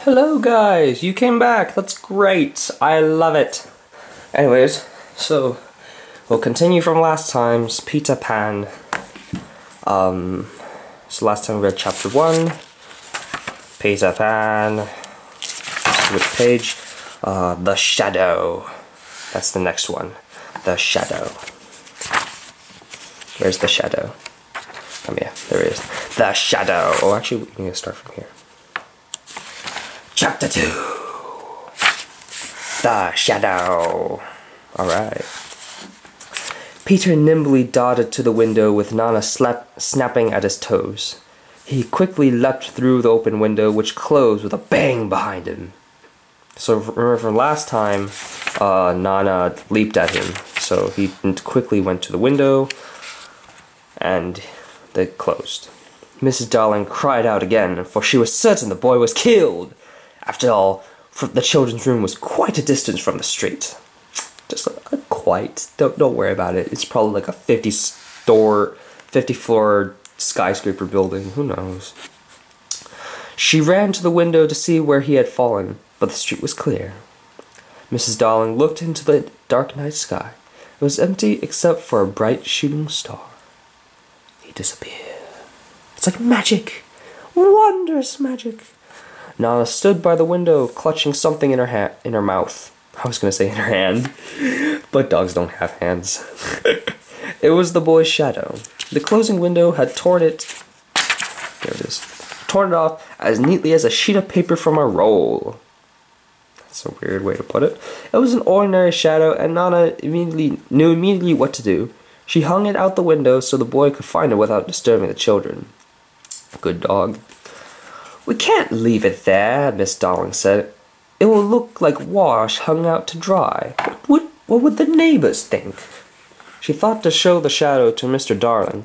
Hello guys, you came back. That's great. I love it. Anyways, so we'll continue from last time's Peter Pan. So last time we read chapter 1. Peter Pan. Switch page. The Shadow. That's the next one. The Shadow. Where's the shadow? Oh yeah, there it is. The Shadow. Oh, actually, we need to start from here. Chapter 2. The Shadow. Alright. Peter nimbly darted to the window with Nana snapping at his toes. He quickly leapt through the open window, which closed with a bang behind him. So remember from last time, Nana leaped at him. So he quickly went to the window, and they closed. Mrs. Darling cried out again, for she was certain the boy was killed. After all, the children's room was quite a distance from the street. Just quite. Don't worry about it. It's probably like a 50-floor skyscraper building. Who knows? She ran to the window to see where he had fallen, but the street was clear. Mrs. Darling looked into the dark night sky. It was empty except for a bright shooting star. He disappeared. It's like magic. Wondrous magic. Nana stood by the window, clutching something in her mouth. I was gonna say in her hand, but dogs don't have hands. It was the boy's shadow. The closing window had torn it. There it is. Torn it off as neatly as a sheet of paper from a roll. That's a weird way to put it. It was an ordinary shadow, and Nana knew immediately what to do. She hung it out the window so the boy could find it without disturbing the children. Good dog. We can't leave it there, Miss Darling said. It will look like wash hung out to dry. What would the neighbors think? She thought to show the shadow to Mr. Darling,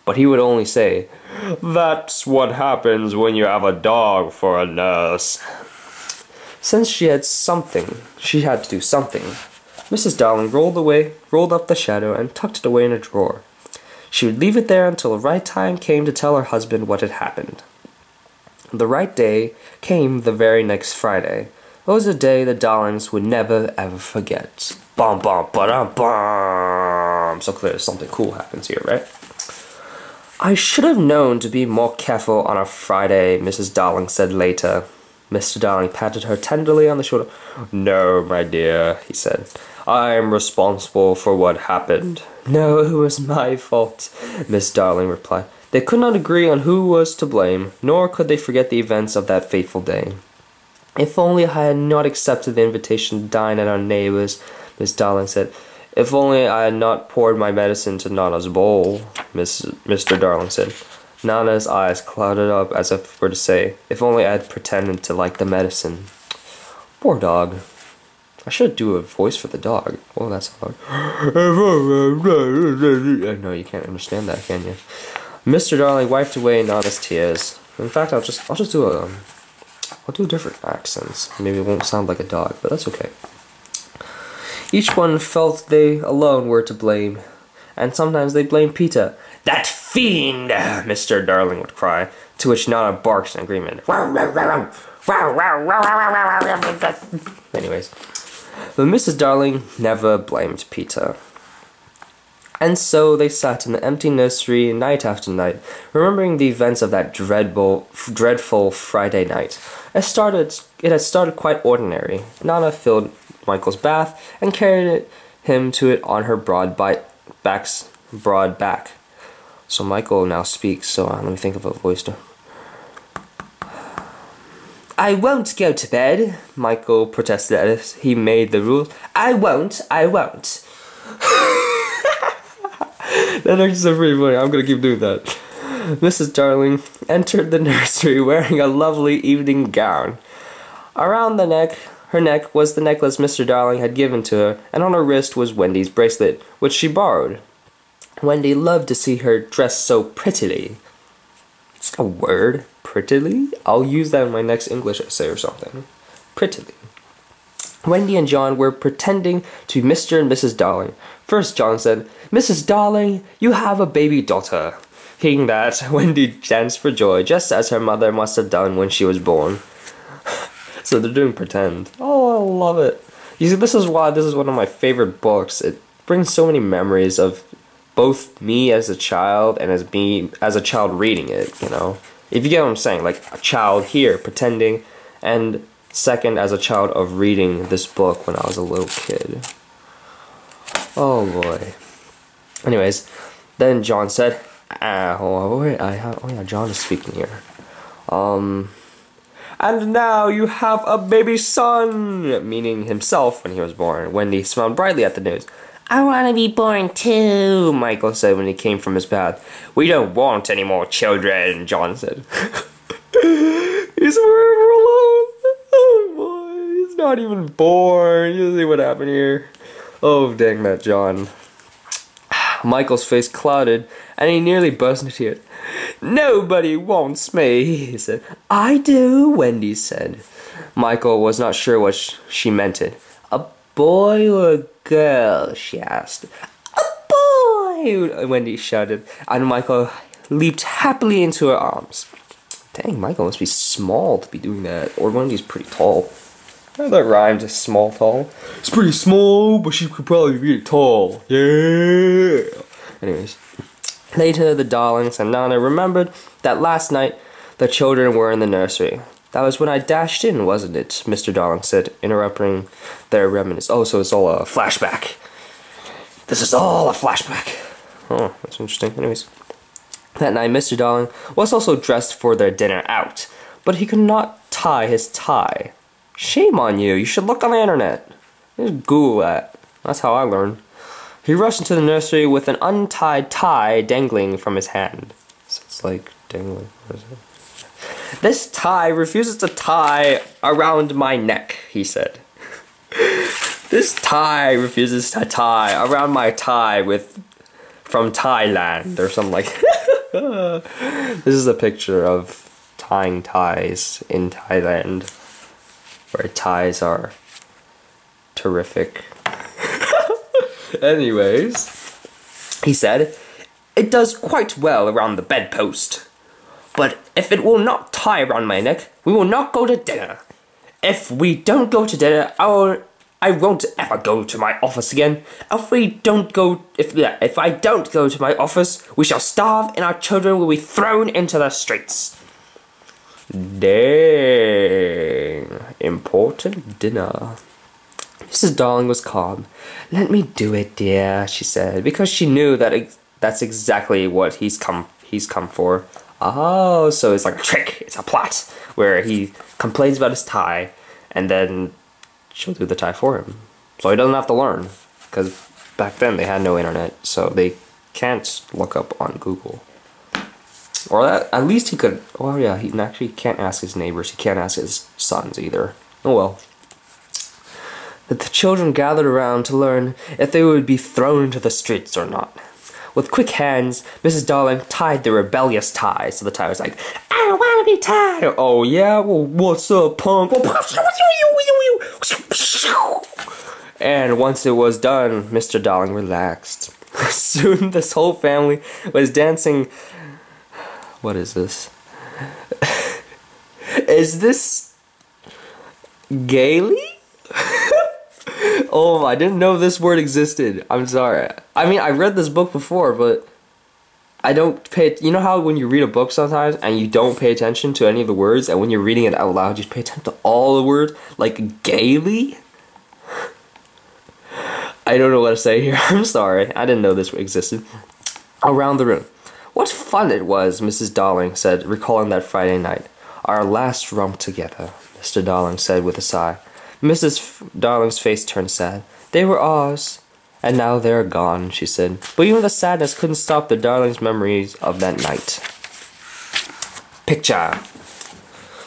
but he would only say, "That's what happens when you have a dog for a nurse." Since she had to do something. Mrs. Darling rolled up the shadow and tucked it away in a drawer. She would leave it there until the right time came to tell her husband what had happened. The right day came the very next Friday. It was a day the Darlings would never ever forget. Bum bum ba bum. So clear something cool happens here, right? I should have known to be more careful on a Friday, Mrs. Darling said later. Mr. Darling patted her tenderly on the shoulder. No, my dear, he said. I am responsible for what happened. No, it was my fault, Miss Darling replied. They could not agree on who was to blame, nor could they forget the events of that fateful day. If only I had not accepted the invitation to dine at our neighbor's, Miss Darling said. If only I had not poured my medicine to Nana's bowl, Mr. Darling said. Nana's eyes clouded up as if for to say, if only I had pretended to like the medicine. Poor dog. I should do a voice for the dog. Oh, that's hard. No, you can't understand that, can you? Mr. Darling wiped away Nana's tears. In fact, I'll just do different accents. Maybe it won't sound like a dog, but that's okay. Each one felt they alone were to blame, and sometimes they blamed Peter. That fiend! Mr. Darling would cry, to which Nana barked in agreement. Anyways, but Mrs. Darling never blamed Peter. And so they sat in the empty nursery night after night, remembering the events of that dreadful Friday night. It had started quite ordinary. Nana filled Michael's bath and carried him to it on her broad back. So Michael now speaks, so let me think of a voice to... I won't go to bed, Michael protested as he made the rules. I won't. That is so pretty funny. I'm gonna keep doing that. Mrs. Darling entered the nursery wearing a lovely evening gown. Around her neck was the necklace Mr. Darling had given to her, and on her wrist was Wendy's bracelet, which she borrowed. Wendy loved to see her dressed so prettily. It's a word, prettily? I'll use that in my next English essay or something. Prettily. Wendy and John were pretending to be Mr. and Mrs. Darling. First, John said, Mrs. Darling, you have a baby daughter. Hearing that, Wendy danced for joy, just as her mother must have done when she was born. So they're doing pretend. Oh, I love it. You see, this is why this is one of my favorite books. It brings so many memories of both me as a child and as me as a child reading it, you know? If you get what I'm saying, like a child here pretending, and second as a child of reading this book when I was a little kid. Oh boy. Anyways, then John said, oh yeah, John is speaking here. And now you have a baby son, meaning himself when he was born. Wendy smiled brightly at the news. I want to be born too, Michael said when he came from his bath. We don't want any more children, John said. He's forever alone. Oh boy, he's not even born. You see what happened here? Oh, dang that John. Michael's face clouded, and he nearly burst into tears. Nobody wants me, he said. I do, Wendy said. Michael was not sure what she meant it. A boy or a girl, she asked. A boy, Wendy shouted, and Michael leaped happily into her arms. Dang, Michael must be small to be doing that, or Wendy's pretty tall. That rhymed to small, tall. It's pretty small, but she could probably be tall. Yeah. Anyways. Later, the Darlings and Nana remembered that last night the children were in the nursery. That was when I dashed in, wasn't it? Mr. Darling said, interrupting their reminiscence. Oh, so it's all a flashback. This is all a flashback. Oh, that's interesting. Anyways. That night, Mr. Darling was also dressed for their dinner out, but he could not tie his tie. Shame on you. You should look on the internet. Just Google that. That's how I learned. He rushed into the nursery with an untied tie dangling from his hand. So it's like dangling. What is it? This tie refuses to tie around my neck, he said. This tie refuses to tie around my tie from Thailand or something like that. This is a picture of tying ties in Thailand, where ties are terrific. Anyways, he said, it does quite well around the bedpost. But if it will not tie around my neck, we will not go to dinner. If we don't go to dinner, I won't ever go to my office again. If I don't go to my office, we shall starve and our children will be thrown into the streets. Dang. Important dinner. Mrs. Darling was calm. Let me do it, dear, she said, because she knew that that's exactly what he's come for. Oh, so it's like a trick. It's a plot where he complains about his tie, and then she'll do the tie for him. So he doesn't have to learn, because back then they had no internet, so they can't look up on Google. Or that, at least he could, well yeah, he actually can't ask his neighbors, he can't ask his sons either. Oh well. The children gathered around to learn if they would be thrown into the streets or not. With quick hands, Mrs. Darling tied the rebellious tie, so the tie was like, I don't want to be tied! Oh yeah? Well, what's up, punk? And once it was done, Mr. Darling relaxed. Soon this whole family was dancing. What is this? Is this gaily? Oh, I didn't know this word existed. I'm sorry. I mean, I read this book before, but I don't pay. You know how when you read a book sometimes and you don't pay attention to any of the words, and when you're reading it out loud, you pay attention to all the words, like gaily? I don't know what to say here. I'm sorry. I didn't know this existed. Around the room. What fun it was, Mrs. Darling said, recalling that Friday night. Our last romp together, Mr. Darling said with a sigh. Mrs. Darling's face turned sad. They were ours, and now they're gone, she said. But even the sadness couldn't stop the Darlings' memories of that night. Picture.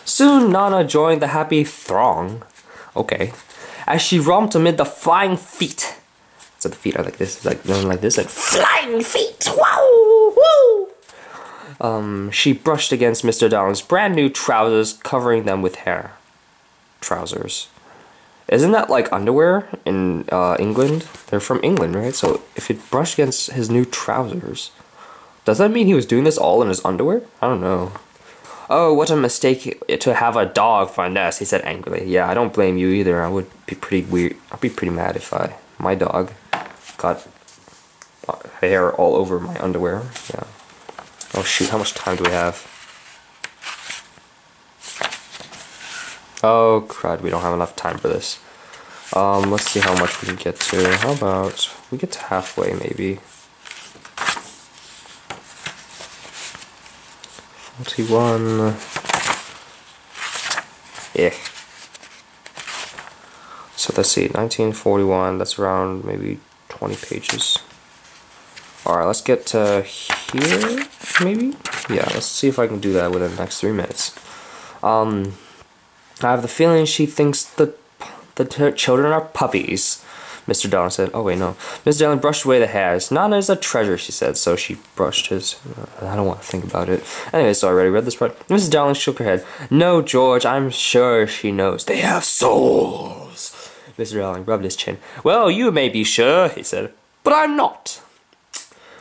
Soon Nana joined the happy throng. Okay. As she romped amid the flying feet. So the feet are like this, like going like this, like flying feet. Wow! Woo! She brushed against Mr. Darling's brand new trousers, covering them with hair. Trousers. Isn't that like underwear in England? They're from England, right? So if it brushed against his new trousers, does that mean he was doing this all in his underwear? I don't know. Oh, what a mistake to have a dog for a nest, he said angrily. Yeah, I don't blame you either. I would be pretty weird. I'd be pretty mad if my dog got hair all over my underwear. Yeah. Oh shoot, how much time do we have? Oh crud, we don't have enough time for this. Let's see how much we can get to. How about we get to halfway maybe? 41. Yeah. So let's see, 1941, that's around maybe 20 pages. Alright, let's get to here, maybe? Yeah, let's see if I can do that within the next 3 minutes. I have the feeling she thinks the children are puppies, Mr. Darling said. Oh wait, no. Mr. Darling brushed away the hairs. Nana is a treasure, she said, so she brushed his... I don't want to think about it. Anyway, so I already read this part. Mrs. Darling shook her head. No, George, I'm sure she knows. They have souls. Mr. Darling rubbed his chin. Well, you may be sure, he said, but I'm not.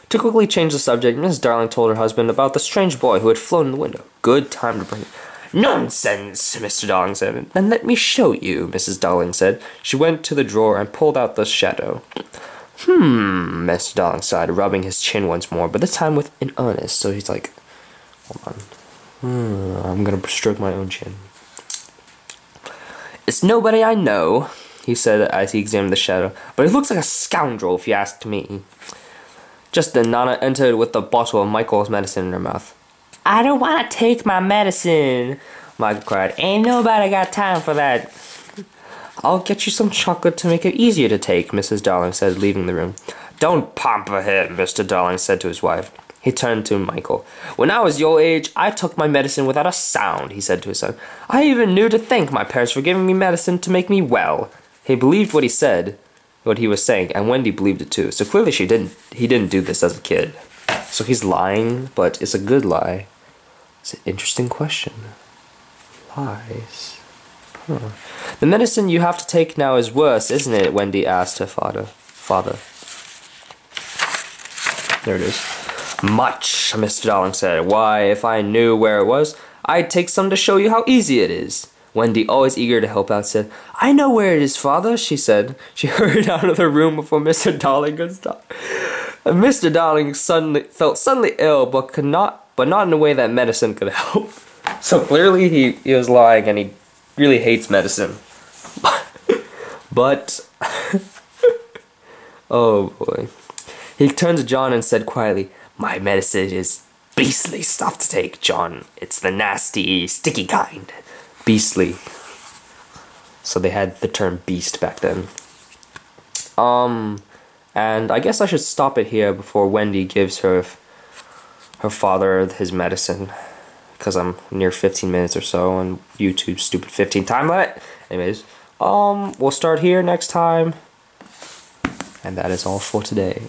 To quickly change the subject, Mrs. Darling told her husband about the strange boy who had flown in the window. Good time to bring it. Nonsense, Mr. Darling said. Then let me show you, Mrs. Darling said. She went to the drawer and pulled out the shadow. Mr. Darling sighed, rubbing his chin once more, but this time with an earnest. So he's like, hold on. I'm gonna stroke my own chin. It's nobody I know, he said as he examined the shadow, but he looks like a scoundrel if you ask me. Just then Nana entered with a bottle of Michael's medicine in her mouth. I don't want to take my medicine, Michael cried. Ain't nobody got time for that. I'll get you some chocolate to make it easier to take, Mrs. Darling said, leaving the room. Don't pamper him, Mr. Darling said to his wife. He turned to Michael. When I was your age, I took my medicine without a sound, he said to his son. I even knew to thank my parents for giving me medicine to make me well. He believed what he said, what he was saying, and Wendy believed it too. So clearly he didn't do this as a kid. So he's lying, but it's a good lie. It's an interesting question. Lies. The medicine you have to take now is worse, isn't it? Wendy asked her father. There it is. Much, Mr. Darling said. Why, if I knew where it was, I'd take some to show you how easy it is. Wendy, always eager to help out, said, I know where it is, father, she said. She hurried out of the room before Mr. Darling could stop. Mr. Darling felt suddenly ill, but not in a way that medicine could help. So clearly he was lying and he really hates medicine. But, oh boy. He turned to John and said quietly, my medicine is beastly stuff to take, John. It's the nasty, sticky kind. Beastly. So they had the term beast back then. And I guess I should stop it here before Wendy gives her father his medicine, because I'm near 15 minutes or so on YouTube's stupid 15 time limit. Anyways, we'll start here next time, and that is all for today.